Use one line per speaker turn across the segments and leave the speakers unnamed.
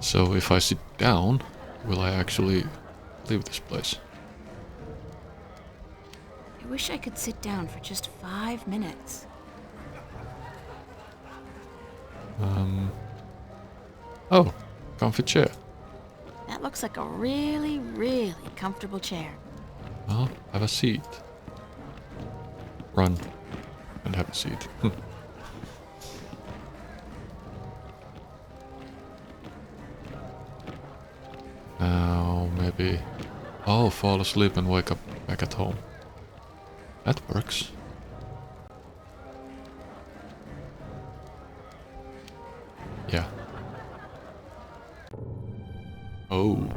So if I sit down, will I actually leave this place?
I wish I could sit down for just 5 minutes.
Oh, comfy chair.
That looks like a really, really comfortable chair.
Well, have a seat. Run and have a seat. Now maybe I'll fall asleep and wake up back at home. That works. Yeah. Oh.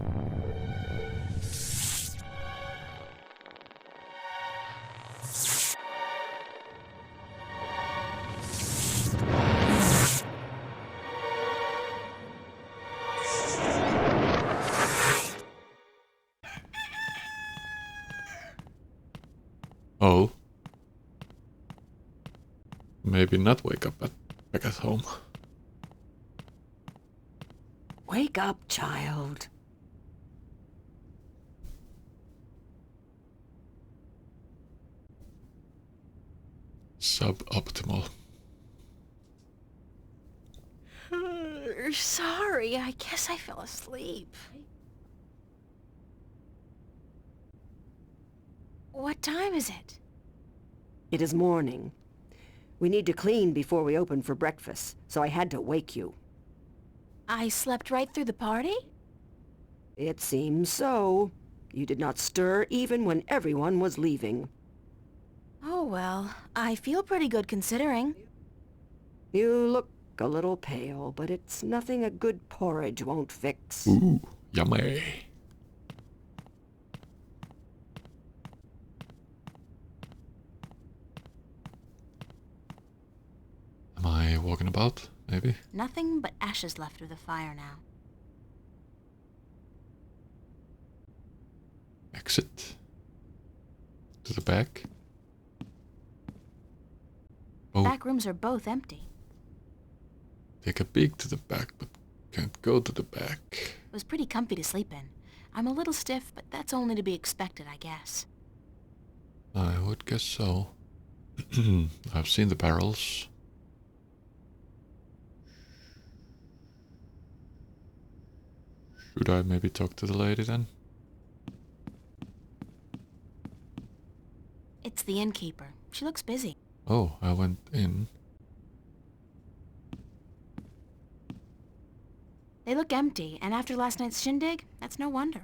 Oh. Maybe not wake up back at home.
Wake up, child.
Suboptimal.
Sorry, I guess I fell asleep. What time is it?
It is morning. We need to clean before we open for breakfast, so I had to wake you.
I slept right through the party?
It seems so. You did not stir even when everyone was leaving.
Oh well, I feel pretty good considering.
You look a little pale, but it's nothing a good porridge won't fix.
Ooh, yummy. Am I walking about? Maybe?
Nothing but ashes left of the fire now.
Exit. To the back. Oh,
Back rooms are both empty.
take a peek to the back, but can't go to the back.
It was pretty comfy to sleep in. I'm a little stiff, but that's only to be expected, I guess.
I would guess so. I've seen the barrels. Should I maybe talk to the lady then?
It's the innkeeper. She looks busy.
Oh, I went in.
They look empty, and after last night's shindig, that's no wonder.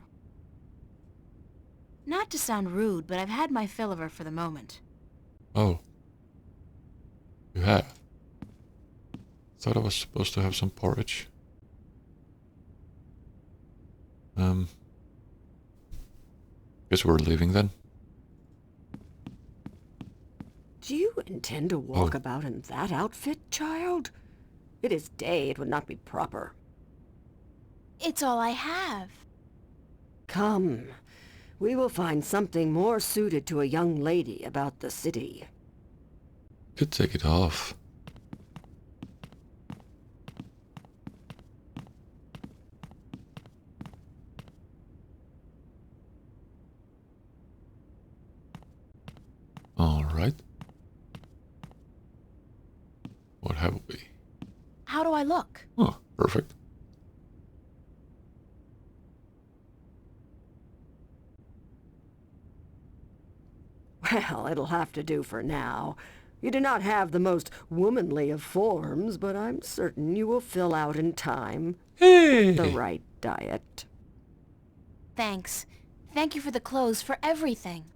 Not to sound rude, but I've had my fill of her for the moment.
Oh. You have? Thought I was supposed to have some porridge. Guess we're leaving then.
Do you intend to walk about in that outfit, child? It is day, it would not be proper.
It's all I have.
Come, we will find something more suited to a young lady about the city.
Could take it off. Alright. What have we?
How do I look?
Oh, perfect.
Well, it'll have to do for now. You do not have the most womanly of forms, but I'm certain you will fill out in time.
Hey!
The right diet.
Thanks. Thank you for the clothes, for everything.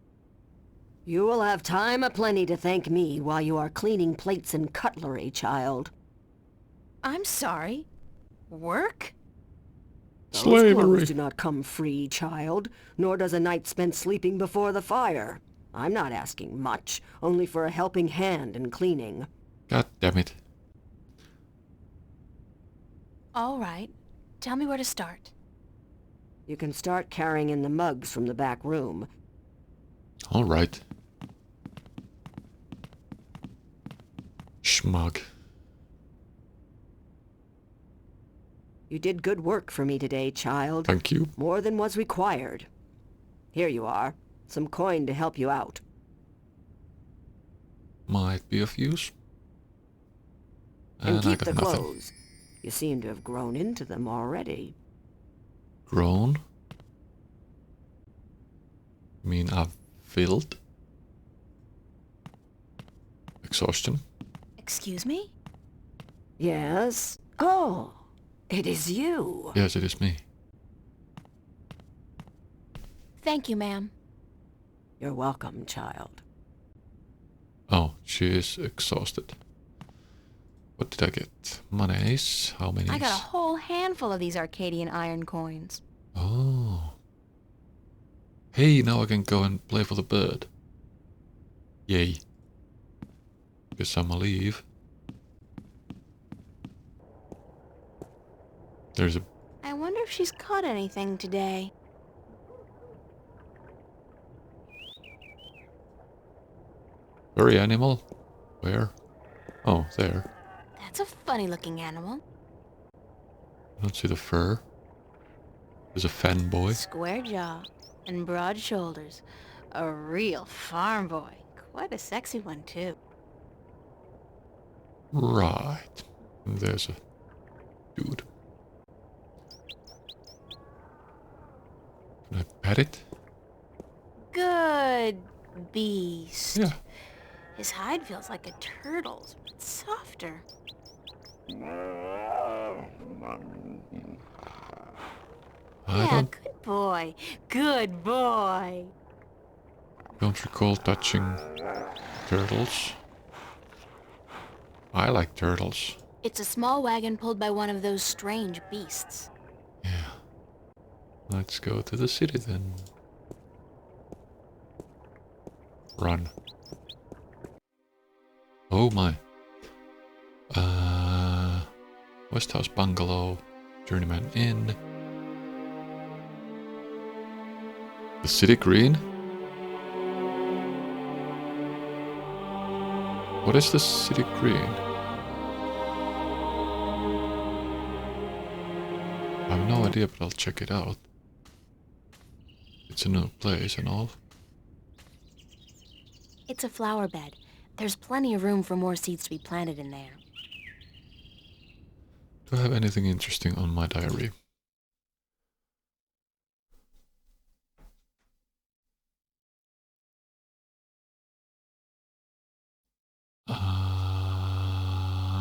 You will have time aplenty to thank me while you are cleaning plates and cutlery, child.
I'm sorry. Work?
Those
Slavery.
clothes do not come free, child, nor does a night spent sleeping before the fire. I'm not asking much, only for a helping hand in cleaning.
God damn it.
All right. Tell me where to start.
You can start carrying in the mugs from the back room.
Alright. Schmug.
You did good work for me today, child.
Thank you.
More than was required. Here you are. Some coin to help you out.
Might be of use.
And
I
keep
got
the
nothing.
clothes. You seem to have grown into them already.
Grown? I mean, I've filled. Exhaustion.
Excuse me?
Yes? Oh, it is you.
Yes, it is me.
Thank you, ma'am.
You're welcome, child.
Oh, she is exhausted. What did I get? Monies? How many?
I got a whole handful of these Arcadian iron coins.
Oh. Hey, now I can go and play for the bird. Yay. Guess I'ma leave. There's a...
I wonder if she's caught anything today.
furry animal? Where? Oh, there.
That's a funny-looking animal.
I don't see the fur. There's a fanboy.
Square jaw and broad shoulders. A real farm boy. Quite a sexy one, too.
Right. And there's a dude. Can I pet it?
Good beast.
Yeah.
His hide feels like a turtle's, but softer.
I
Good boy. Good boy.
don't recall touching turtles. I like turtles.
It's a small wagon pulled by one of those strange beasts.
Yeah. Let's go to the city then. Run. Oh my. West House Bungalow. Journeyman Inn. The City Green? What is the City Green? I have no idea, but I'll check it out. It's a new place and all.
It's a flower bed. There's plenty of room for more seeds to be planted in there.
Do I have anything interesting on my diary?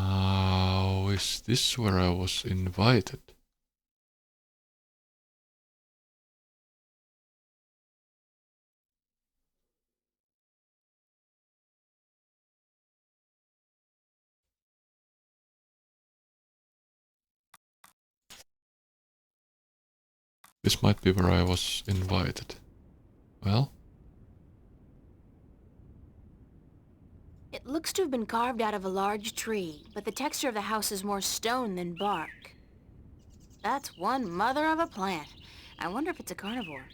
Oh, is this where I was invited? This might be where I was invited. Well,
It looks to have been carved out of a large tree, but the texture of the house is more stone than bark. That's one mother of a plant. I wonder if it's a carnivore.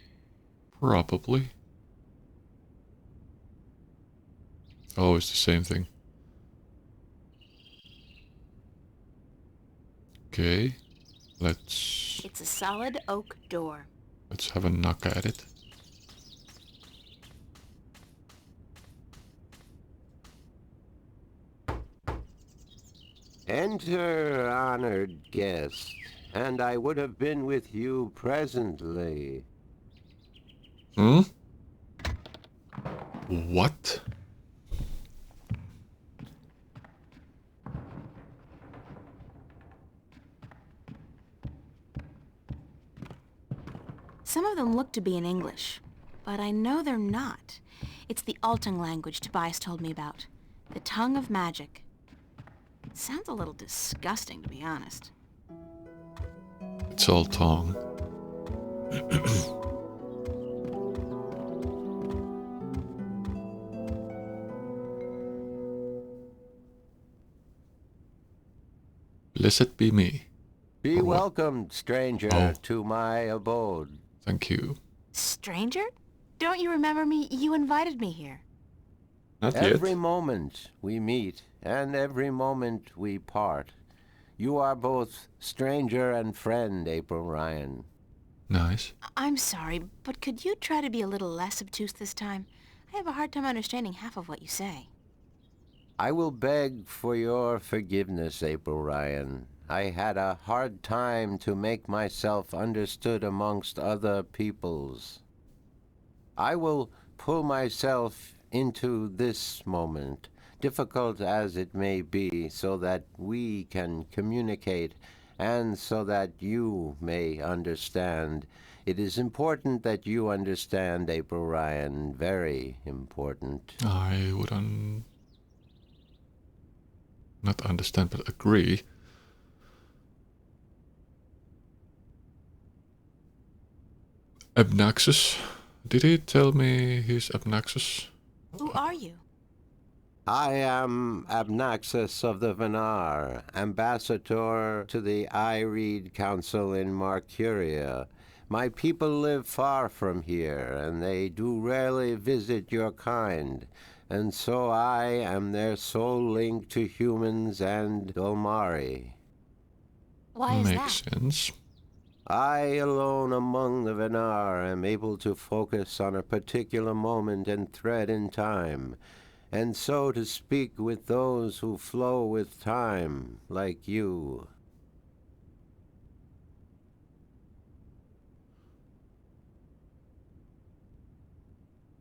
probably. Oh, it's the same thing. Okay, let's
It's a solid oak door.
have a knock at it.
Enter, honored guest, and I would have been with you presently.
Hmm? What?
Some of them look to be in English, but I know they're not. It's the Altung language Tobias told me about. The tongue of magic. Sounds a little disgusting, to be honest.
It's all tongue. Blessed be me.
Be
Or what?
welcomed, stranger,
Oh.
to my abode.
Thank you.
Stranger? Don't you remember me? You invited me here.
Not
Every
yet.
moment we meet, and every moment we part. You are both stranger and friend, April Ryan.
Nice.
I'm sorry, but could you try to be a little less obtuse this time? I have a hard time understanding half of what you say.
I will beg for your forgiveness, April Ryan. I had a hard time to make myself understood amongst other peoples. I will pull myself into this moment, difficult as it may be, so that we can communicate and so that you may understand. It is important that you understand, April Ryan, very important.
I would not understand, but agree. Abnaxus. Did he tell me he's Abnaxus?
Who are you?
I am Abnaxus of the Venar, ambassador to the Ireed Council in Marcuria. My people live far from here, and they do rarely visit your kind, and so I am their sole link to humans and Dolmari.
Why is
Makes
that?
sense.
I alone among the Venar am able to focus on a particular moment and thread in time, and so to speak with those who flow with time, like you.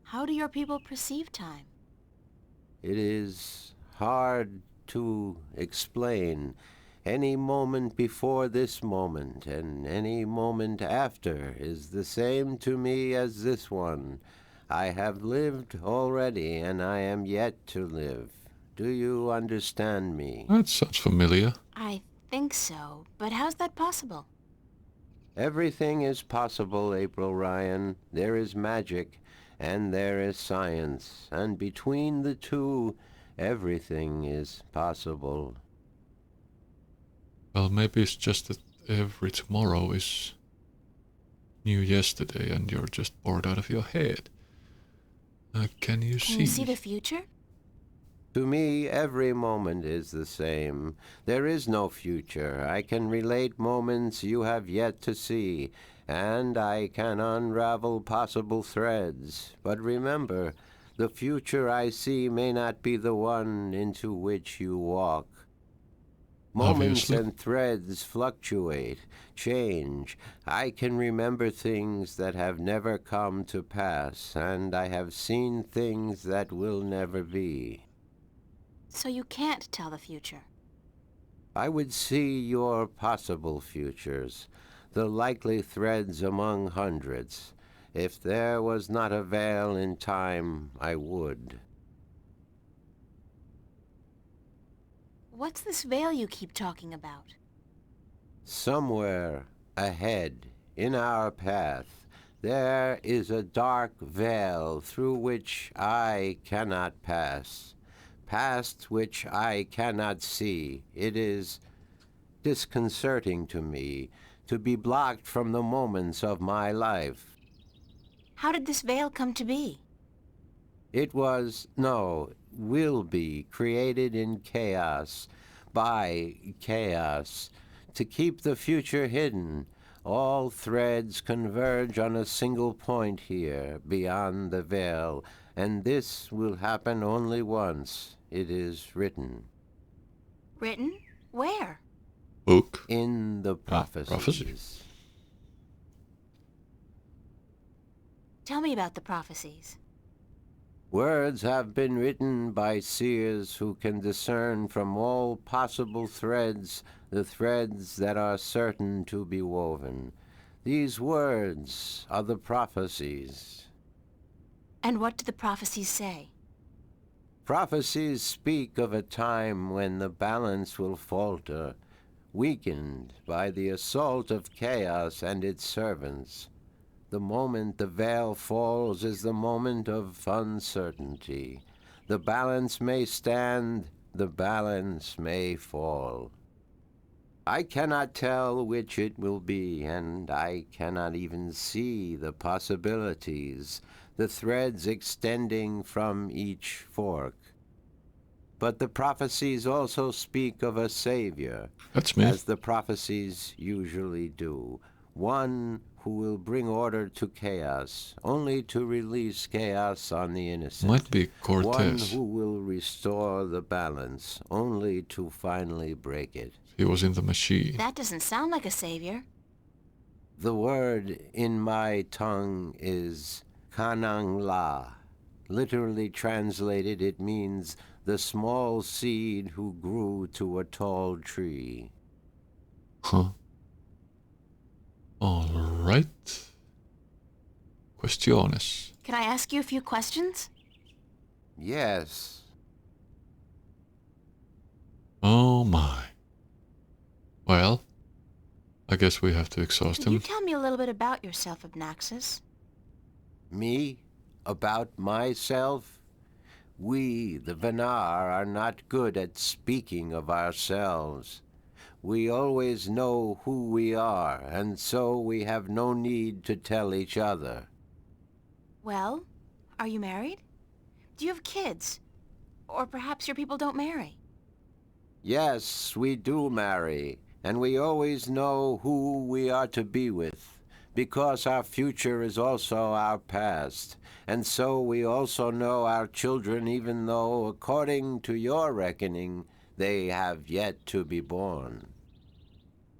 How do your people perceive time?
It is hard to explain. Any moment before this moment and any moment after is the same to me as this one. I have lived already, and I am yet to live. Do you understand me?
That sounds familiar.
I think so, but how's that possible?
Everything is possible, April Ryan. There is magic, and there is science, and between the two, everything is possible.
Well, maybe it's just that every tomorrow is new yesterday and you're just bored out of your head. Can you see?
Can you see the future?
To me, every moment is the same. There is no future. I can relate moments you have yet to see, and I can unravel possible threads. But remember, the future I see may not be the one into which you walk. Moments
Obviously.
and threads fluctuate, change. I can remember things that have never come to pass, and I have seen things that will never be.
So you can't tell the future.
I would see your possible futures, the likely threads among hundreds. If there was not a veil in time, I would.
What's this veil you keep talking about?
Somewhere ahead, in our path, there is a dark veil through which I cannot pass, past which I cannot see. It is disconcerting to me to be blocked from the moments of my life.
How did this veil come to be?
It was, no, will be created in chaos, by chaos, to keep the future hidden. All threads converge on a single point here, beyond the veil, and this will happen only once. It is written.
Written? Where?
Book.
In the
Prophecy.
prophecies.
Tell me about the prophecies.
Words have been written by seers who can discern from all possible threads the threads that are certain to be woven. These words are the prophecies.
And what do the prophecies say?
Prophecies speak of a time when the balance will falter, weakened by the assault of chaos and its servants. The moment the veil falls is the moment of uncertainty. The balance may stand, the balance may fall. I cannot tell which it will be, and I cannot even see the possibilities, the threads extending from each fork. But the prophecies also speak of a savior,
That's me.
as the prophecies usually do. One who will bring order to chaos, only to release chaos on the innocent.
Might be
One
Cortez.
who will restore the balance, only to finally break it.
He was in the machine.
That doesn't sound like a savior.
The word in my tongue is Kanangla. Literally translated, it means the small seed who grew to a tall tree.
Huh. Alright. Cuestiones.
Can I ask you a few questions?
Yes.
Oh my. Well, I guess we have to exhaust
Could you
him.
tell me a little bit about yourself, Abnaxus?
Me? About myself? We, the Venar, are not good at speaking of ourselves. We always know who we are, and so we have no need to tell each other.
Well, are you married? Do you have kids? Or perhaps your people don't marry?
Yes, we do marry, and we always know who we are to be with, because our future is also our past, and so we also know our children, even though, according to your reckoning, they have yet to be born.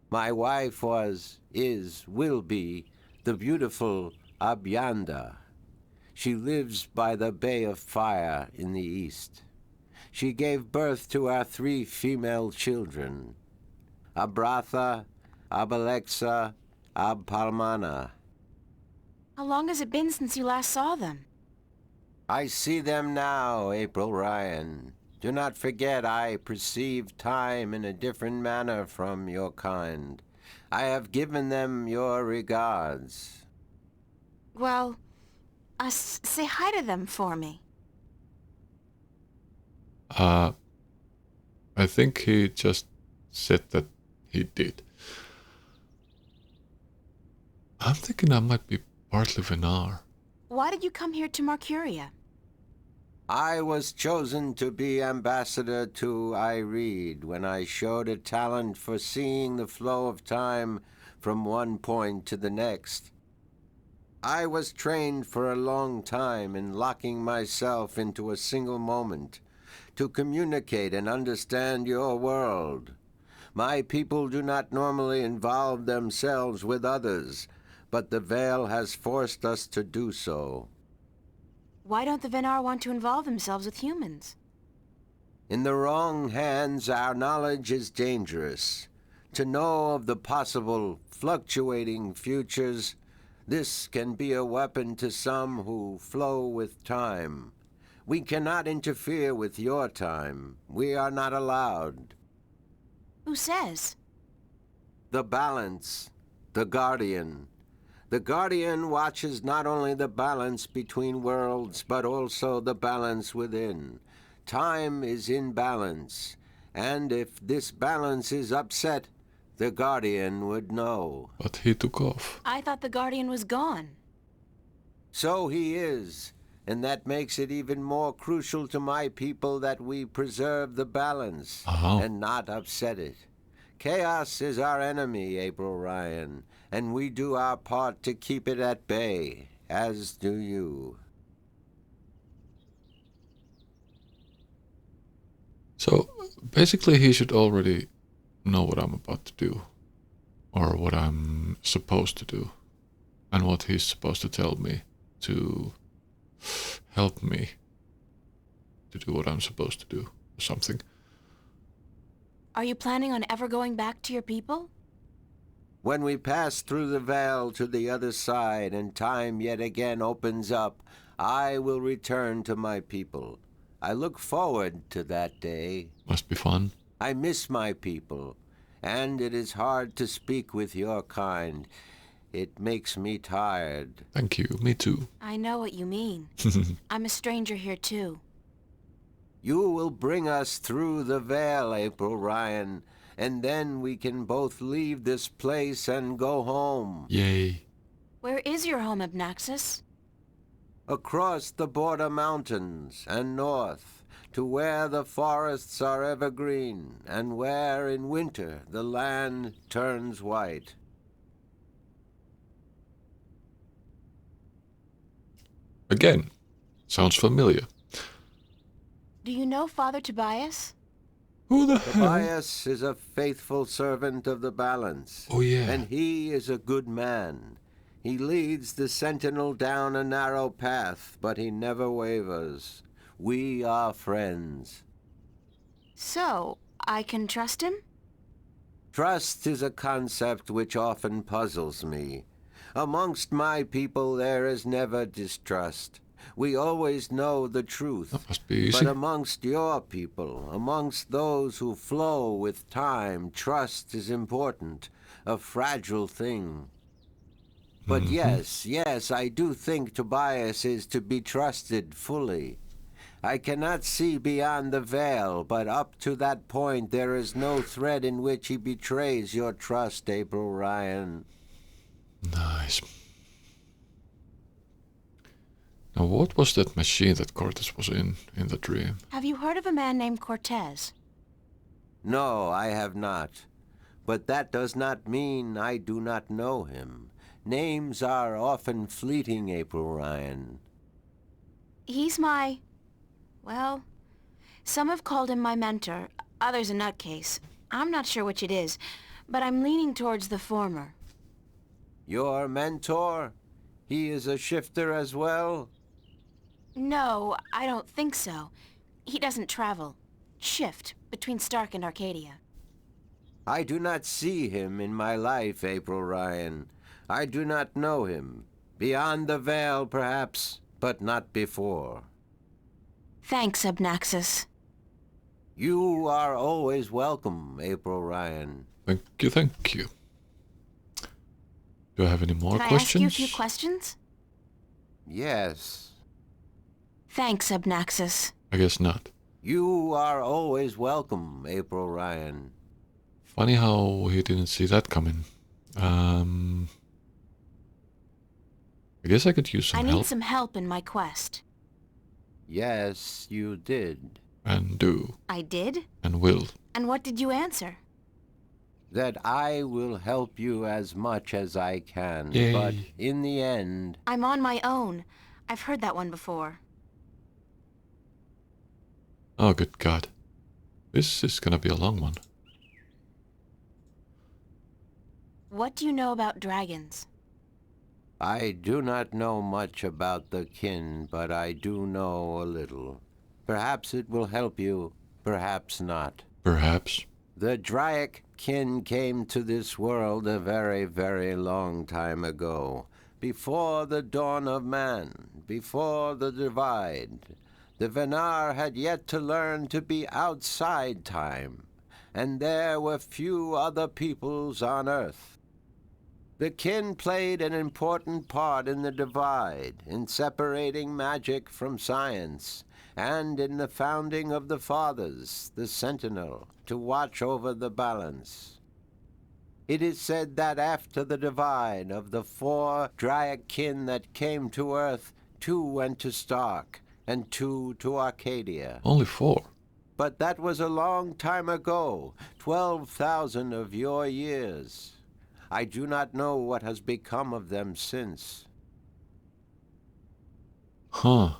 My wife will be, the beautiful Abyanda. She lives by the Bay of Fire in the east. She gave birth to our 3 female children, Abratha, Abalexa, Abpalmana.
How long has it been since you last saw them?
I see them now, April Ryan. Do not forget I perceive time in a different manner from your kind. I have given them your regards.
Well, say hi to them for me.
I think he just said that he did. I'm thinking I might be partly Venar.
Why did you come here to Marcuria?
I was chosen to be ambassador to Ireed when I showed a talent for seeing the flow of time from one point to the next. I was trained for a long time in locking myself into a single moment to communicate and understand your world. My people do not normally involve themselves with others, but the veil has forced us to do so.
Why don't the Venar want to involve themselves with humans?
In the wrong hands, our knowledge is dangerous. To know of the possible fluctuating futures, this can be a weapon to some who flow with time. We cannot interfere with your time. We are not allowed.
Who says?
The balance, the guardian. The guardian watches not only the balance between worlds, but also the balance within. Time is in balance, and if this balance is upset, the guardian would know.
But he took off.
I thought the Guardian was gone.
So he is, and that makes it even more crucial to my people that we preserve the balance and not upset it. Chaos is our enemy, April Ryan, and we do our part to keep it at bay, as do you.
So, basically he should already know what I'm about to do. Or what I'm supposed to do. And what he's supposed to tell me to help me to do what I'm supposed to do. Or something.
Are you planning on ever going back to your people?
When we pass through the veil to the other side and time yet again opens up, I will return to my people. I look forward to that day.
Must be fun.
I miss my people, and it is hard to speak with your kind. It makes me tired.
Thank you, me too.
I know what you mean. I'm a stranger here too.
You will bring us through the veil, April Ryan, and then we can both leave this place and go home.
Yay.
Where is your home, Abnaxus?
Across the border mountains and north, to where the forests are evergreen, and where in winter the land turns white.
Again, sounds familiar.
Do you know Father Tobias?
Who the hell?
Tobias is a faithful servant of the balance.
Oh yeah.
And he is a good man. He leads the sentinel down a narrow path, but he never wavers. We are friends.
So, I can trust him?
Trust is a concept which often puzzles me. Amongst my people there is never distrust. We always know the truth.
That must be easy.
But amongst your people, amongst those who flow with time, trust is important, a fragile thing. But yes, I do think Tobias is to be trusted fully. I cannot see beyond the veil, but up to that point there is no thread in which he betrays your trust, April Ryan.
Nice. Now, what was that machine that Cortez was in the dream?
Have you heard of a man named Cortez?
No, I have not. But that does not mean I do not know him. Names are often fleeting, April Ryan.
He's my... well, some have called him my mentor, others a nutcase. I'm not sure which it is, but I'm leaning towards the former.
Your mentor? He is a shifter as well?
No, I don't think so. He doesn't travel. Shift between Stark and Arcadia.
I do not see him in my life, April Ryan. I do not know him. Beyond the veil, perhaps, but not before.
Thanks, Abnaxus.
You are always welcome, April Ryan.
Thank you, thank you. Do I have any more
Can
questions?
I ask you a few questions?
Yes.
Thanks, Abnaxus.
I guess not.
You are always welcome, April Ryan.
Funny how he didn't see that coming. I guess I could use some
I
help.
need some help in my quest.
Yes, you did.
And do.
I did?
And will.
And what did you answer?
That I will help you as much as I can.
Yay.
But in the end...
I'm on my own. I've heard that one before.
Oh, good God. This is gonna be a long one.
What do you know about dragons?
I do not know much about the kin, but I do know a little. Perhaps it will help you, perhaps not.
Perhaps.
The Draic kin came to this world a very, very long time ago. Before the dawn of man, before the divide. The Venar had yet to learn to be outside time, and there were few other peoples on Earth. The kin played an important part in the divide, in separating magic from science, and in the founding of the Fathers, the Sentinel, to watch over the balance. It is said that after the divide of the 4 Draic kin that came to Earth, 2 went to Stark, and 2 to Arcadia.
Only 4.
But that was a long time ago, 12,000 of your years. I do not know what has become of them since.
Huh.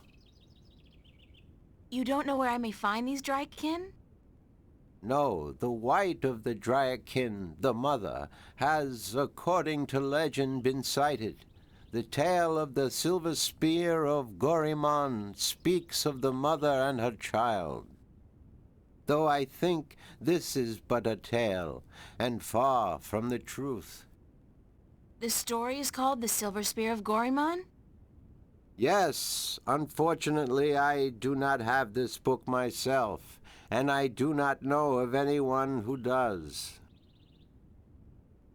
You don't know where I may find these Drykin?
No, the white of the Draikin, the mother, has, according to legend, been sighted. The tale of the silver spear of Gorimon speaks of the mother and her child. Though I think this is but a tale, and far from the truth.
The story is called The Silver Spear of Gorimon?
Yes, unfortunately I do not have this book myself, and I do not know of anyone who does.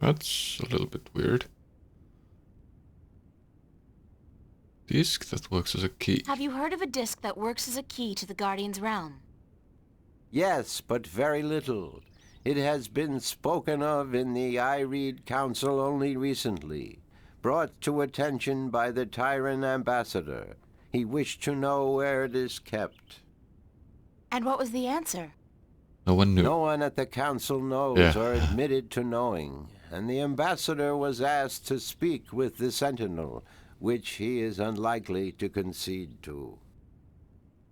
That's a little bit weird. Disc that works as a key.
Have you heard of a disc that works as a key to the Guardian's realm?
Yes, but very little. It has been spoken of in the I Read Council only recently, brought to attention by the Tyrant Ambassador. He wished to know where it is kept.
And what was the answer?
No one knew.
No one at the council knows
Yeah.
or admitted to knowing, and the ambassador was asked to speak with the sentinel, which he is unlikely to concede to.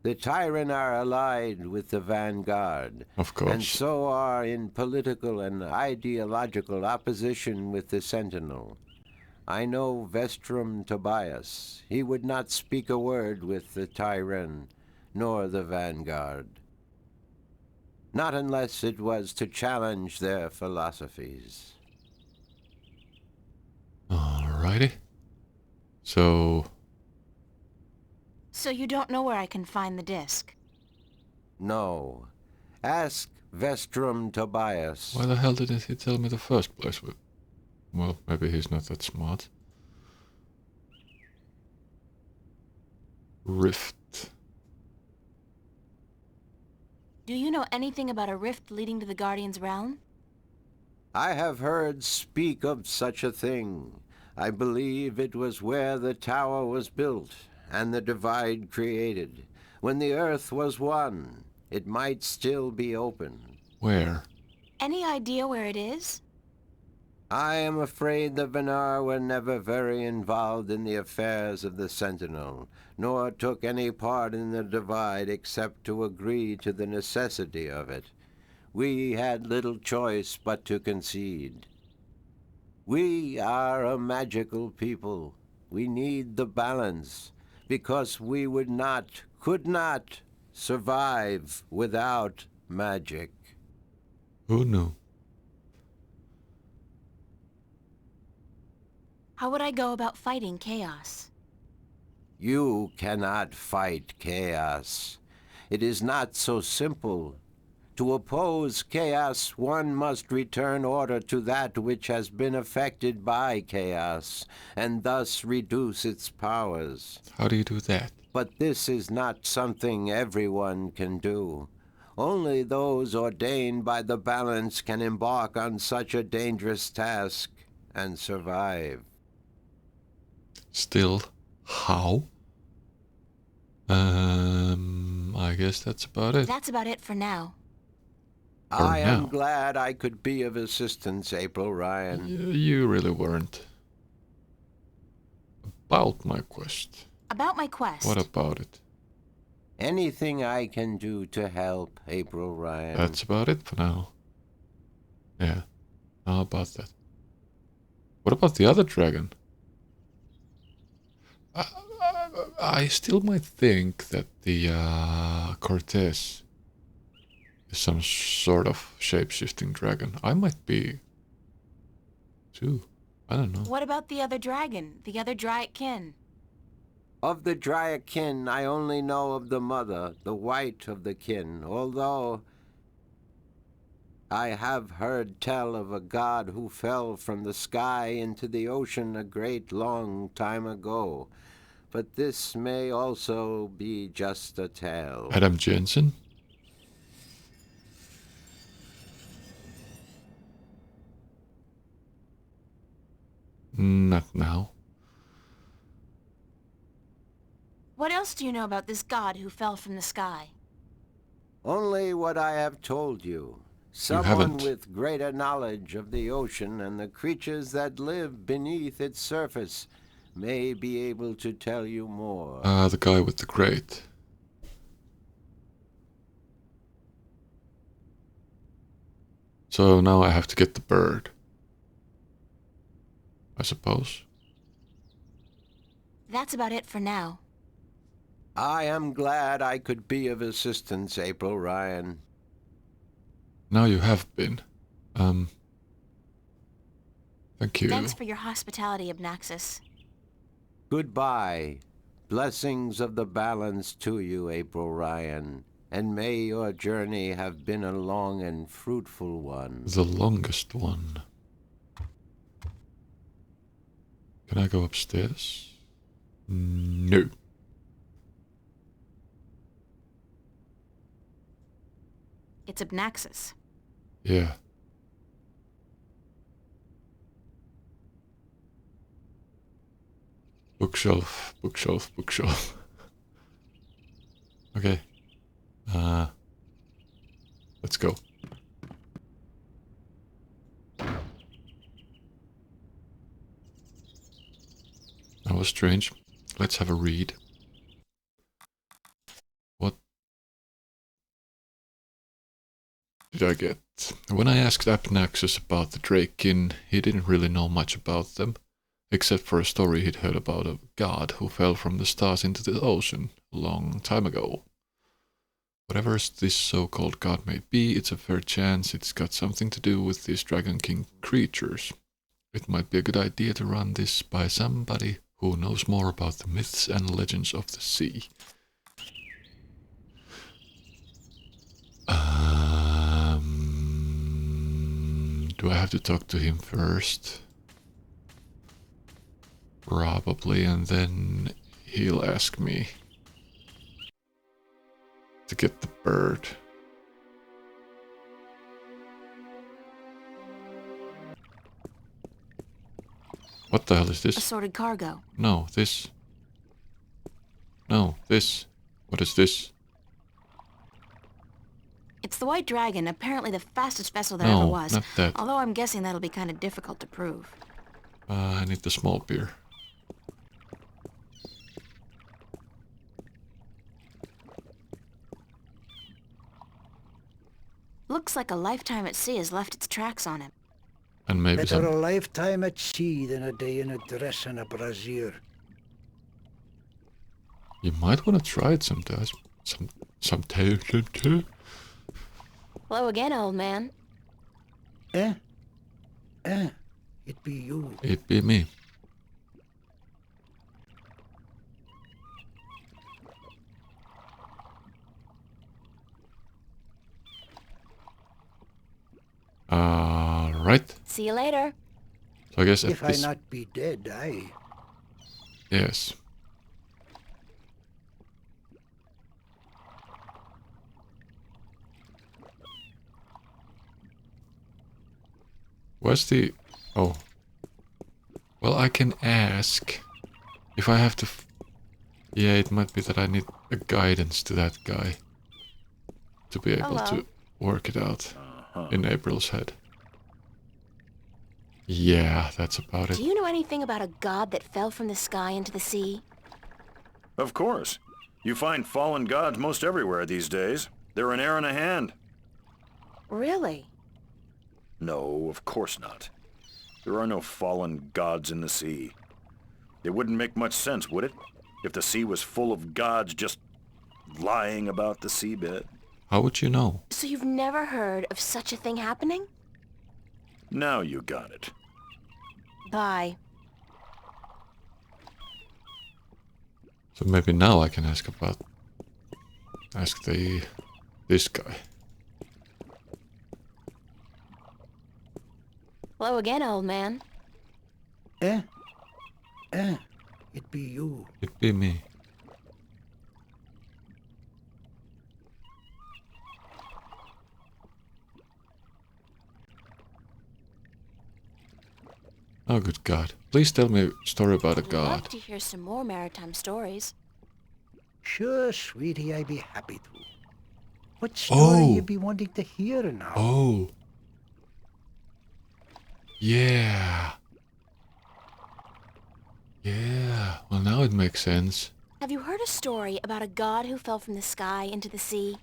The Tyran are allied with the vanguard,
Of
and
course.
so are in political and ideological opposition with the sentinel. I know Vestrum Tobias. He would not speak a word with the Tyran, nor the vanguard. Not unless it was to challenge their philosophies.
Alrighty. So,
So you don't know where I can find the disc?
No. Ask Vestrum Tobias.
why the hell didn't he tell me the first place? Well, maybe he's not that smart. Rift.
Do you know anything about a rift leading to the Guardian's realm?
I have heard speak of such a thing. I believe it was where the tower was built and the divide created. When the earth was one, it might still be open.
Where?
Any idea where it is?
I am afraid the Venar were never very involved in the affairs of the Sentinel, nor took any part in the divide except to agree to the necessity of it. We had little choice but to concede. We are a magical people. We need the balance, because we could not survive without magic.
Who knew?
How would I go about fighting chaos?
You cannot fight chaos. It is not so simple. To oppose chaos, one must return order to that which has been affected by chaos, and thus reduce its powers.
How do you do that?
But this is not something everyone can do. Only those ordained by the balance can embark on such a dangerous task and survive.
Still, how? I guess that's about it.
That's about it for now.
I am
now.
glad I could be of assistance, April Ryan.
You really weren't. About my quest.
About my quest.
What about it?
Anything I can do to help, April Ryan.
That's about it for now. Yeah. How about that? What about the other dragon? I still might think that the Cortez is some sort of shape-shifting dragon. I might be too. I don't know.
What about the other dragon? The other Dryadkin?
Of the Dryakin, I only know of the mother, the white of the kin, although I have heard tell of a god who fell from the sky into the ocean a great long time ago. But this may also be just a tale.
Adam Jensen? Not now.
What else do you know about this god who fell from the sky?
Only what I have told you. Someone
haven't.
with greater knowledge of the ocean and the creatures that live beneath its surface may be able to tell you more.
The guy with the crate. So now I have to get the bird. I suppose.
That's about it for now.
I am glad I could be of assistance, April Ryan.
Now you have been. Thank you.
Thanks for your hospitality, Abnaxus.
Goodbye. Blessings of the balance to you, April Ryan. And may your journey have been a long and fruitful one.
The longest one. Can I go upstairs? No.
It's Abnaxus.
Yeah. Bookshelf, bookshelf, bookshelf. Okay. Let's go. That was strange. Let's have a read. What did I get? When I asked Abnaxus about the Draken, he didn't really know much about them, except for a story he'd heard about a god who fell from the stars into the ocean a long time ago. Whatever this so-called god may be, it's a fair chance it's got something to do with these Dragon King creatures. It might be a good idea to run this by somebody who knows more about the myths and legends of the sea. Do I have to talk to him first? Probably, and then he'll ask me to get the bird. What the hell is this?
Assorted cargo.
No, this. No, this. What is this?
It's the White Dragon, apparently the fastest vessel that
No,
ever was.
not that.
Although I'm guessing that'll be kind of difficult to prove.
I need the small beer.
Looks like a lifetime at sea has left its tracks on him.
And maybe
Better a
some.
lifetime at sea than a day in a dress and a brassiere.
You might want to try it sometimes. Sometime.
Hello again, old man.
Eh? It be you.
It be me. Right.
See you later.
So I guess
If I
this.
not be dead, aye.
Yes. Where's the... Oh. Well, I can ask if I have to... Yeah, it might be that I need a guidance to that guy to be able
Hello.
to work it out in April's head. Yeah, that's about it.
Do you know anything about a god that fell from the sky into the sea?
Of course. You find fallen gods most everywhere these days. They're an air and a hand.
Really?
No, of course not. There are no fallen gods in the sea. It wouldn't make much sense, would it? If the sea was full of gods just lying about the seabed.
How would you know?
So you've never heard of such a thing happening?
Now you got it.
Bye.
So maybe now I can ask this guy.
Hello again, old man.
Eh? It be you.
It be me. Oh, good God. Please tell me a story about a
I'd love
god.
to hear some more maritime stories.
Sure, sweetie, I be happy to. What story
Oh.
you be wanting to hear now?
Oh. Yeah. Yeah. Well, now it makes sense.
Have you heard a story about a god who fell from the sky into the sea?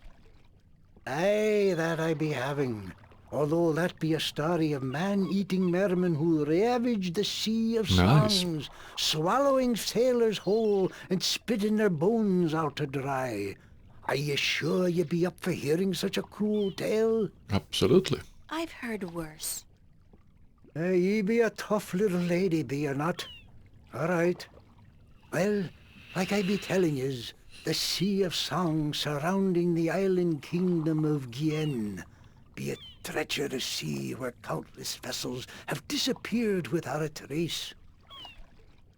Aye, that I be having. Although that be a story of man-eating mermen who ravaged the sea of
Nice.
songs, swallowing sailors whole and spitting their bones out to dry. Are you sure you be up for hearing such a cruel tale?
Absolutely.
I've heard worse.
Ye be a tough little lady, be you not? All right. Well, like I be telling yous, the sea of song surrounding the island kingdom of Gien be a treacherous sea where countless vessels have disappeared without a trace.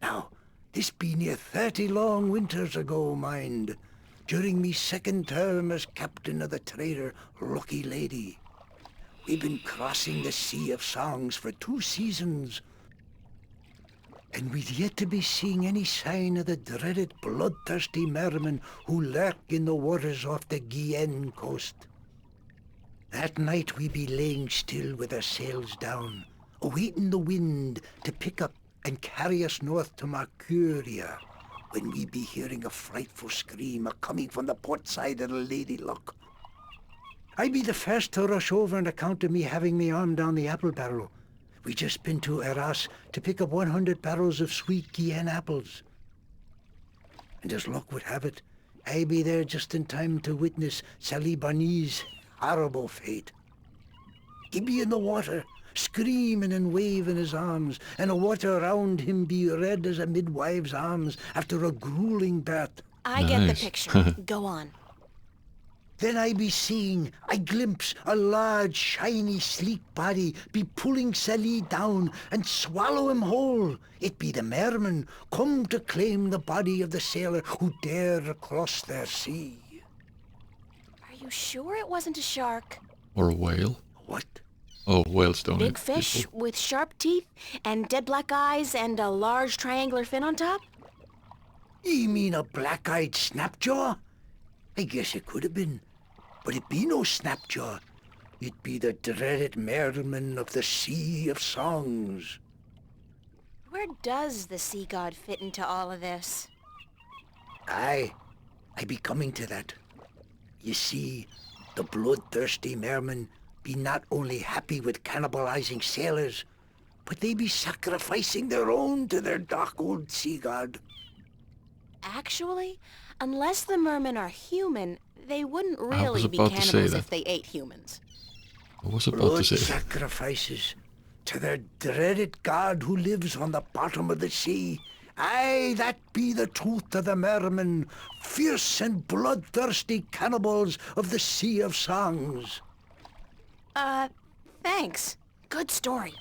Now, this be near 30 long winters ago, mind, during me second term as captain of the trader Lucky Lady. We've been crossing the Sea of Songs for 2 seasons, and we'd yet to be seeing any sign of the dreaded bloodthirsty mermen who lurk in the waters off the Guyenne coast. That night we be laying still with our sails down, awaiting the wind to pick up and carry us north to Mercuria, when we be hearing a frightful scream a-coming from the port side of the Lady Luck. I be the first to rush over on account of me having me arm down the apple barrel. We just been to Arras to pick up 100 barrels of sweet Guienne apples. And as luck would have it, I be there just in time to witness Sally Barney's horrible fate. He be in the water, screaming and waving his arms, and the water around him be red as a midwife's arms after a grueling birth.
I get the
Nice.
picture. Go on.
Then I be seeing, I glimpse a large, shiny, sleek body be pulling Sally down and swallow him whole. It be the mermen come to claim the body of the sailor who dare cross their sea.
Are you sure it wasn't a shark?
Or a whale.
What?
Oh, whales don't
Big
eat
fish
people.
with sharp teeth and dead black eyes and a large triangular fin on top?
You mean a black-eyed snapjaw? I guess it could have been. But it be no snapjaw. It be the dreaded merman of the Sea of Songs.
Where does the sea god fit into all of this?
Aye, I be coming to that. You see, the bloodthirsty mermen be not only happy with cannibalizing sailors, but they be sacrificing their own to their dark old sea god.
Actually, unless the mermen are human, they wouldn't
was
really be
about to say
cannibals
that.
if they ate humans.
I was about
Blood
to say that.
sacrifices to their dreaded god who lives on the bottom of the sea. Aye, that be the truth of the mermen, fierce and bloodthirsty cannibals of the Sea of Songs.
Thanks. Good story.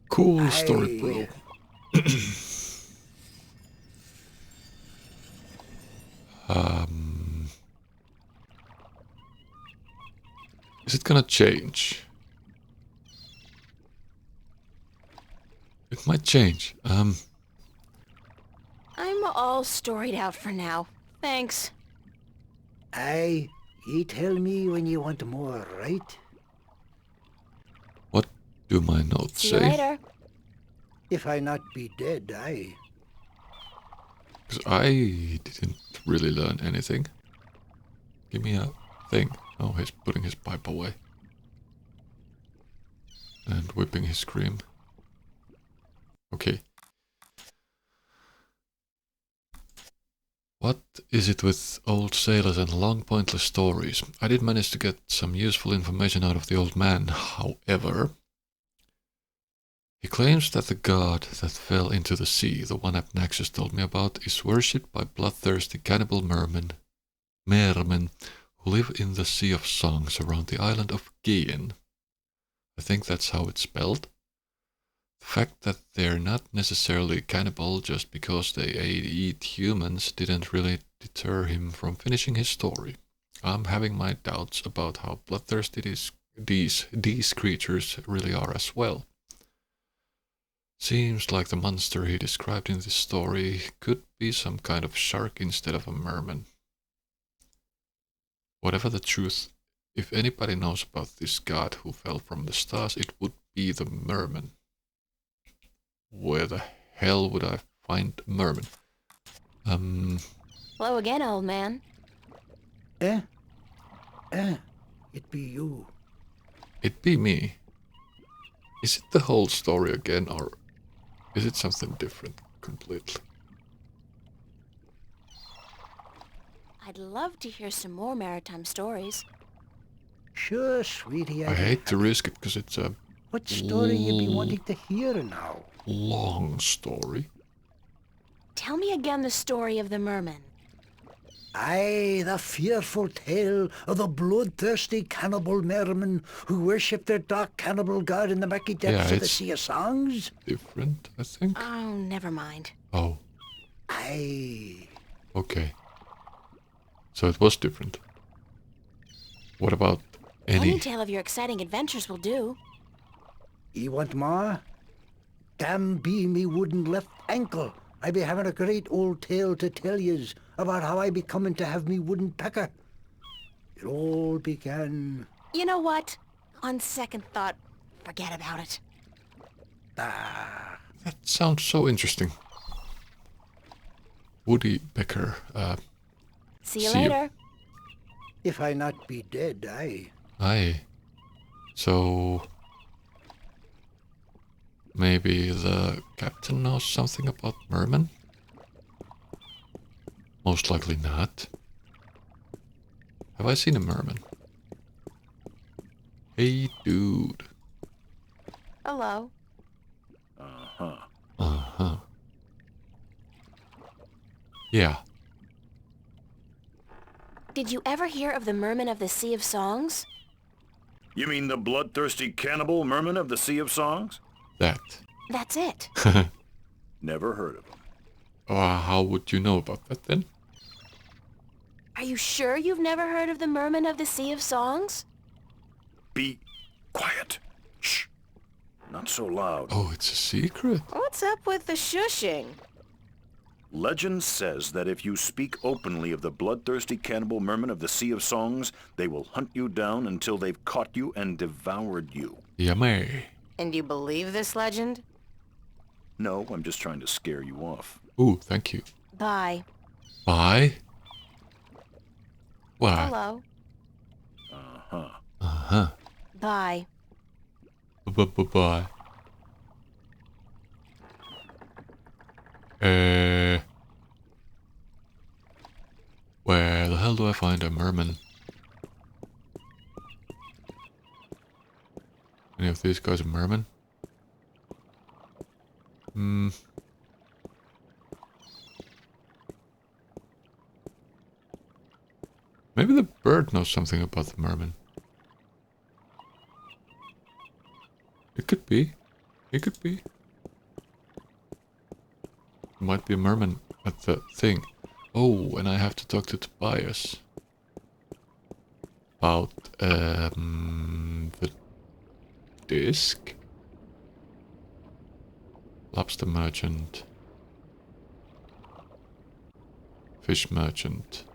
Cool story, bro. Is it gonna change? It might change.
I'm all storied out for now. Thanks.
Aye, ye tell me when you want more, right?
What do my notes
See you
say?
later.
If I not be dead, aye.
Because I didn't really learn anything. Give me a thing. Oh, he's putting his pipe away. And whipping his cream. Okay. What is it with old sailors and long pointless stories? I did manage to get some useful information out of the old man, however. He claims that the god that fell into the sea, the one Abnaxus told me about, is worshipped by bloodthirsty cannibal mermen who live in the Sea of Songs around the island of Guienne. I think that's how it's spelled. The fact that they're not necessarily cannibal just because they eat humans didn't really deter him from finishing his story. I'm having my doubts about how bloodthirsty these creatures really are as well. Seems like the monster he described in this story could be some kind of shark instead of a merman. Whatever the truth, if anybody knows about this god who fell from the stars, it would be the merman. Where the hell would I find mermen?
Hello again, old man.
It be you.
It be me. Is it the whole story again, or is it something different completely?
I'd love to hear some more maritime stories.
Sure, sweetie.
I hate to risk it because it's a
What story you be wanting to hear now?
long story.
Tell me again the story of the mermen.
Aye, the fearful tale of the bloodthirsty cannibal mermen who worship their dark cannibal god in the murky depths
Yeah,
of the
it's-
Sea of Songs?
Different, I think.
Oh, never mind.
Oh,
Aye.
okay. So it was different. What about
Any
any?
tale of your exciting adventures will do.
You want more? Damn be me wooden left ankle. I be having a great old tale to tell yous about how I be coming to have me wooden pecker. It all began
You know what? On second thought, forget about it.
That sounds so interesting. Woody Becker.
See you
See you.
later.
If I not be dead, aye.
Aye. So maybe the captain knows something about mermen? Most likely not. Have I seen a merman? Hey, dude.
Hello.
Uh-huh.
Uh-huh. Yeah.
Did you ever hear of the mermen of the Sea of Songs?
You mean the bloodthirsty cannibal mermen of the Sea of Songs?
That.
That's it.
Never heard of them.
How would you know about that then?
Are you sure you've never heard of the mermen of the Sea of Songs?
Be quiet. Shh. Not so loud.
Oh, it's a secret.
What's up with the shushing?
Legend says that if you speak openly of the bloodthirsty cannibal mermen of the Sea of Songs, they will hunt you down until they've caught you and devoured you.
Yummy.
And you believe this legend?
No, I'm just trying to scare you off.
Ooh, thank you.
Bye.
Bye. What?
Hello.
Uh-huh.
Uh-huh.
Bye.
Bye. Where the hell do I find a merman? Any of these guys a merman? Maybe the bird knows something about the merman. It could be. It could be. Might be a merman at the thing. Oh, and I have to talk to Tobias about the disc. Lobster merchant. Fish merchant.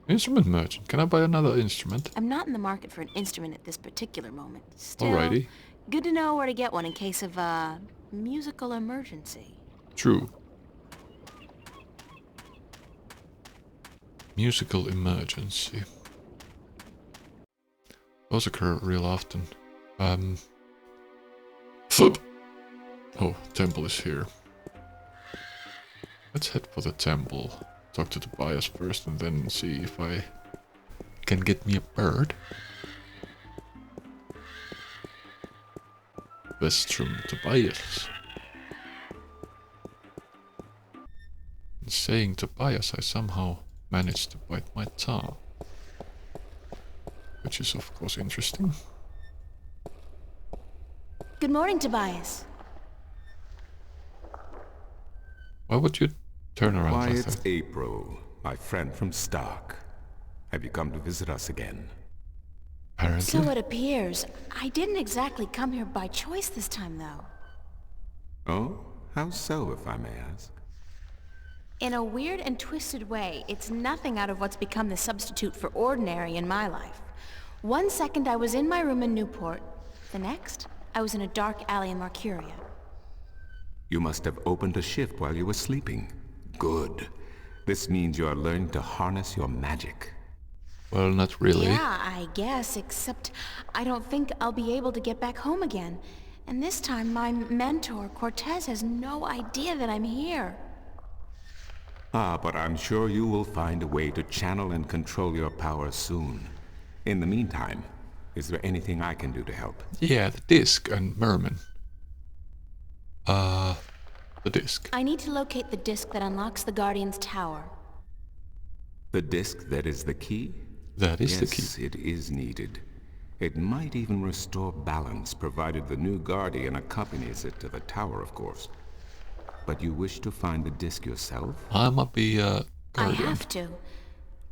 Instrument merchant. Can I buy another instrument?
I'm not in the market for an instrument at this particular moment. Still,
Alrighty.
good to know where to get one in case of a musical emergency.
True. Musical emergency. Those occur real often. Flip! Oh, temple is here. Let's head for the temple. Talk to Tobias first and then see if I can get me a bird. Westrum Tobias. In saying Tobias, I somehow managed to bite my tongue. Which is of course interesting.
Good morning, Tobias.
Why would you turn around
Why,
like
it's
that?
April, my friend from Stark. Have you come to visit us again?
Apparently.
So it appears. I didn't exactly come here by choice this time, though.
Oh? How so, if I may ask?
In a weird and twisted way, it's nothing out of what's become the substitute for ordinary in my life. One second I was in my room in Newport. The next, I was in a dark alley in Marcuria.
You must have opened a shift while you were sleeping. Good. This means you are learning to harness your magic.
Well, not really.
Yeah, I guess, except I don't think I'll be able to get back home again. And this time my mentor, Cortez, has no idea that I'm here.
Ah, but I'm sure you will find a way to channel and control your power soon. In the meantime, is there anything I can do to help?
Yeah, the disc and merman. The disc.
I need to locate the disc that unlocks the Guardian's tower.
The disc that is the key?
That is the
Yes,
key.
it is needed. It might even restore balance, provided the new Guardian accompanies it to the tower, of course. But you wish to find the disc yourself?
I might be a
I
guardian.
have to.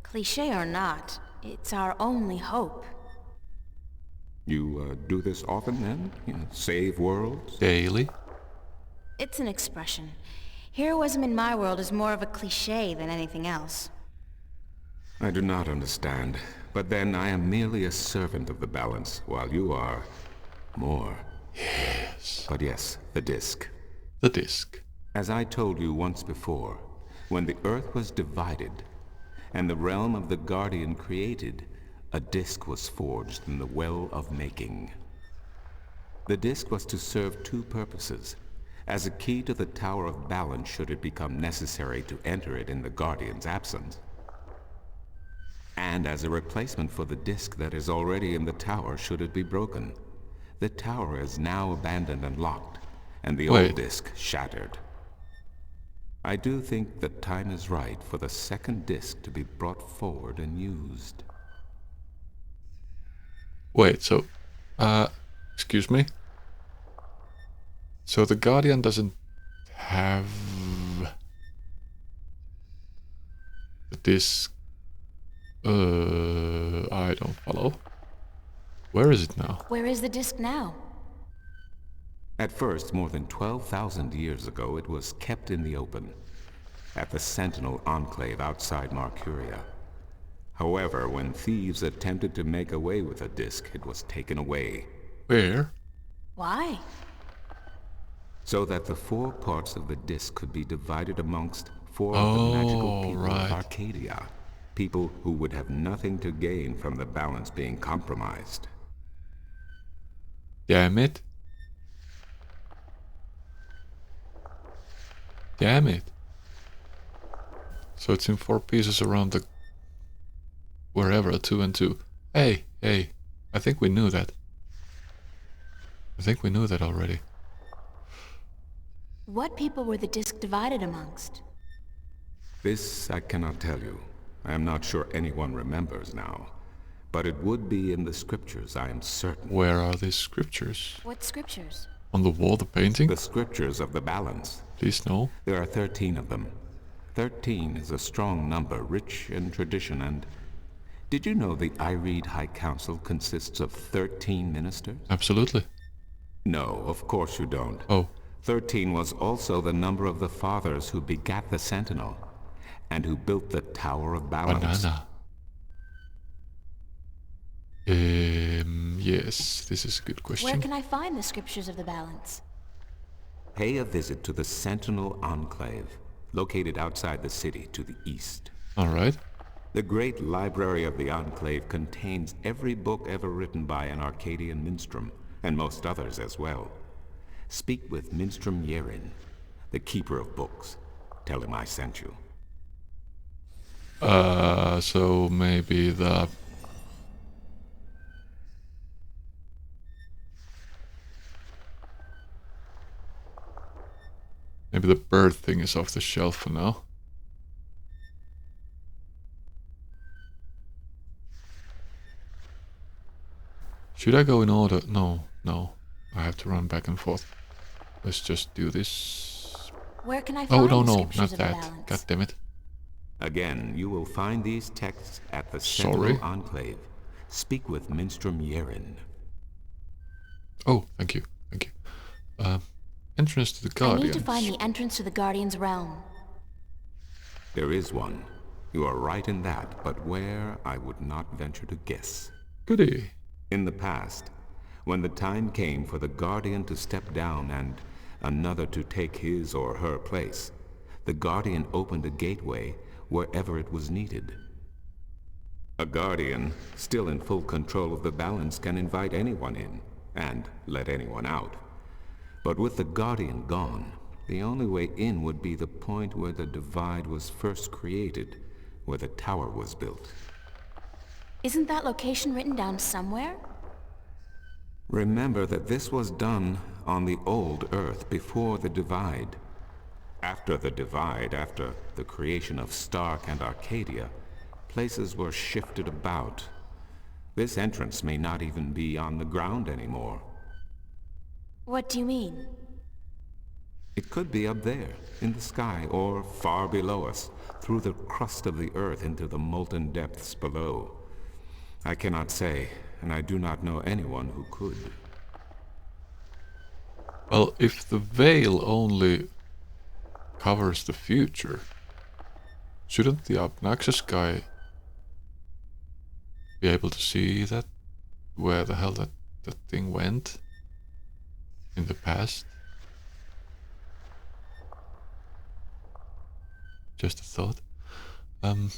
Cliché or not, it's our only hope.
You do this often, then? Save worlds?
Daily.
It's an expression. Heroism in my world is more of a cliché than anything else.
I do not understand. But then I am merely a servant of the balance, while you are more.
Yes.
But yes, the disc.
The disc.
As I told you once before, when the Earth was divided, and the realm of the Guardian created, a disc was forged in the Well of Making. The disc was to serve two purposes: as a key to the Tower of Balance should it become necessary to enter it in the Guardian's absence, and as a replacement for the disc that is already in the tower should it be broken. The tower is now abandoned and locked, and the old disc shattered. I do think the time is right for the second disc to be brought forward and used.
Wait, so, excuse me? So the Guardian doesn't have the disc. I don't follow. Where is it now?
Where is the disc now?
At first, more than 12,000 years ago, it was kept in the open, at the Sentinel Enclave outside Marcuria. However, when thieves attempted to make away with the disc, it was taken away.
Where?
Why?
So that the four parts of the disc could be divided amongst four of the magical people of Arcadia. People who would have nothing to gain from the balance being compromised.
Damn it. Damn it. So it's in 4 pieces around the... wherever, 2 and 2. Hey, I think we knew that. I think we knew that already.
What people were the disc divided amongst?
This I cannot tell you. I am not sure anyone remembers now. But it would be in the scriptures, I am certain.
Where are these scriptures?
What scriptures?
On the wall, the painting?
The scriptures of the balance.
Please no.
There are 13 of them. 13 is a strong number, rich in tradition, and... Did you know the Irede High Council consists of 13 ministers?
Absolutely.
No, of course you don't.
Oh.
13 was also the number of the fathers who begat the Sentinel, and who built the Tower of Balance.
Banana. Yes, this is a good question.
Where can I find the scriptures of the balance?
Pay a visit to the Sentinel Enclave, located outside the city to the east.
Alright.
The great library of the Enclave contains every book ever written by an Arcadian minstrel, and most others as well. Speak with Minstrom Yerin, the keeper of books. Tell him I sent you.
So maybe the... Maybe the bird thing is off the shelf for now. Should I go in order? No. I have to run back and forth. Let's just do this.
Where can I find
Oh,
the
no,
scriptures
not
of
that.
the balance?
God damn it.
Again, you will find these texts at the Sentinel
Sorry.
Enclave. Speak with Minstrom Yerin.
Oh, thank you. Entrance to the
I
Guardians.
need to find the entrance to the Guardian's realm.
There is one. You are right in that, but where, I would not venture to guess.
Goody.
In the past, when the time came for the Guardian to step down and another to take his or her place, the Guardian opened a gateway wherever it was needed. A Guardian, still in full control of the balance, can invite anyone in and let anyone out. But with the Guardian gone, the only way in would be the point where the divide was first created, where the tower was built.
Isn't that location written down somewhere?
Remember that this was done on the old Earth before the divide. After the divide, after the creation of Stark and Arcadia, places were shifted about. This entrance may not even be on the ground anymore.
What do you mean?
It could be up there, in the sky, or far below us, through the crust of the Earth into the molten depths below. I cannot say, and I do not know anyone who could.
Well, if the veil only covers the future, shouldn't the Abnaxus guy be able to see that where the hell that thing went in the past. Just a thought. And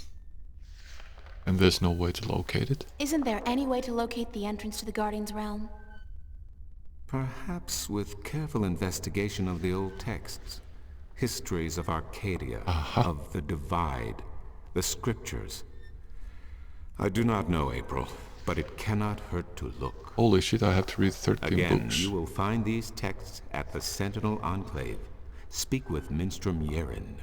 there's no way to locate it.
Isn't there any way to locate the entrance to the Guardian's realm?
Perhaps with careful investigation of the old texts, histories of Arcadia, of the Divide, the scriptures. I do not know, April, but it cannot hurt to look.
Holy shit, I have to read 13
Again,
books.
you will find these texts at the Sentinel Enclave. Speak with Minstrom Yerin.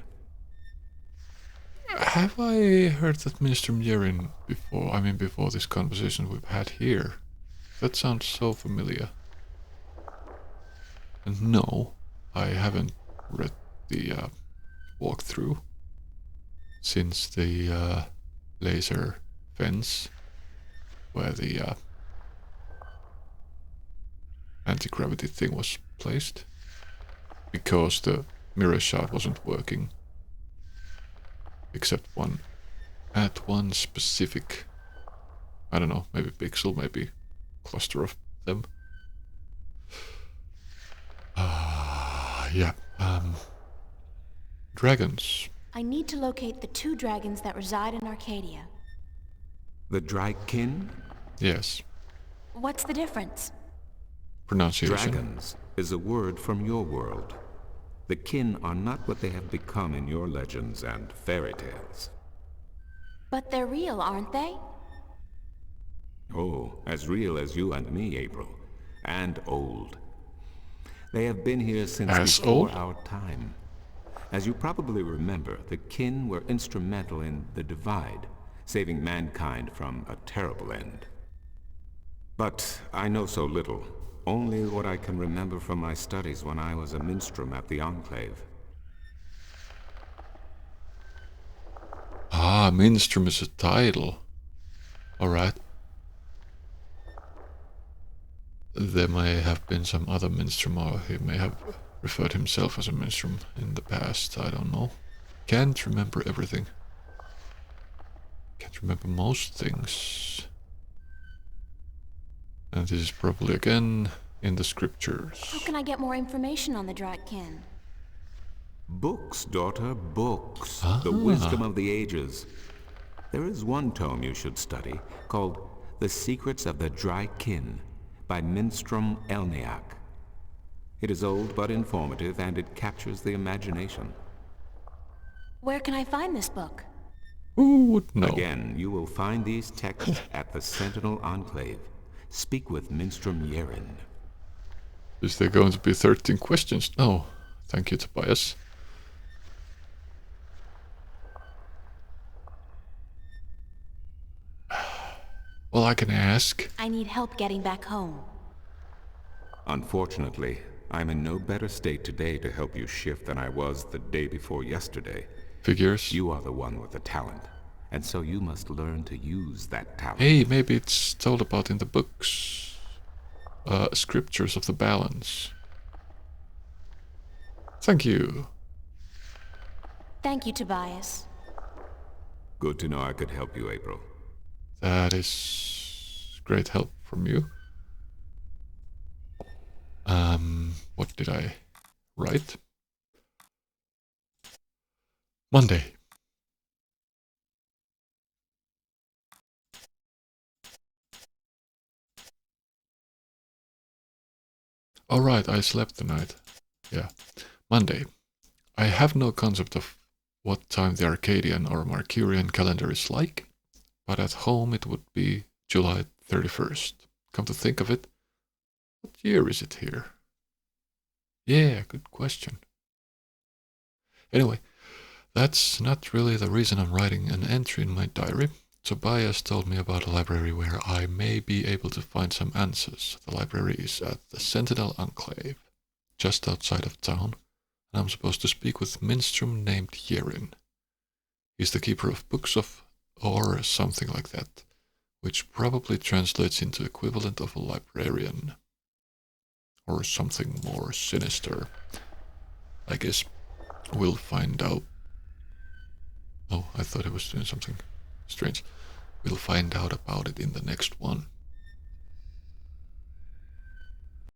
Have I heard that Minister Yerin before? I mean, before this conversation we've had here. That sounds so familiar. And no, I haven't read the walkthrough since the laser fence where the anti-gravity thing was placed, because the mirror shot wasn't working, except at one specific, I don't know, maybe pixel, maybe cluster of them. Yeah. Dragons.
I need to locate the 2 dragons that reside in Arcadia.
The Drykin?
Yes.
What's the difference?
Pronunciation.
Dragons is a word from your world. The kin are not what they have become in your legends and fairy tales.
But they're real, aren't they?
Oh, as real as you and me, April. And old. They have been here since
As
before
old?
our time. As you probably remember, the kin were instrumental in the Divide, saving mankind from a terrible end. But I know so little. Only what I can remember from my studies when I was a minstrom at the Enclave.
Ah, Minstrom is a title. Alright. There may have been some other minstrom, or he may have referred himself as a minstrom in the past, I don't know. Can't remember everything. Can't remember most things. And this is probably again in the scriptures.
How can I get more information on the Drakkin?
Books, daughter, books.
Ah.
The wisdom of the ages. There is one tome you should study, called The Secrets of the Drykin, by Minstrom Elniak. It is old but informative, and it captures the imagination.
Where can I find this book?
Who would know?
Again, you will find these texts at the Sentinel Enclave. Speak with Minstrom Yerin.
Is there going to be 13 questions? No. Thank you, Tobias. Well, I can ask.
I need help getting back home.
Unfortunately, I'm in no better state today to help you shift than I was the day before yesterday.
Figures.
You are the one with the talent, and so you must learn to use that talent.
Hey, maybe it's told about in the books. Scriptures of the balance. Thank you.
Thank you, Tobias.
Good to know I could help you, April.
That is great help from you. What did I write? Monday. All right, I slept tonight. Yeah. Monday. I have no concept of what time the Arcadian or Mercurian calendar is like, but at home it would be July 31st. Come to think of it, what year is it here? Yeah, good question. Anyway, that's not really the reason I'm writing an entry in my diary. Tobias told me about a library where I may be able to find some answers. The library is at the Sentinel Enclave, just outside of town, and I'm supposed to speak with minstrom named Yerin. He's the keeper of books or something like that, which probably translates into equivalent of a librarian. Or something more sinister. I guess we'll find out. Oh, I thought he was doing something strange. we'll find out about it in the next one.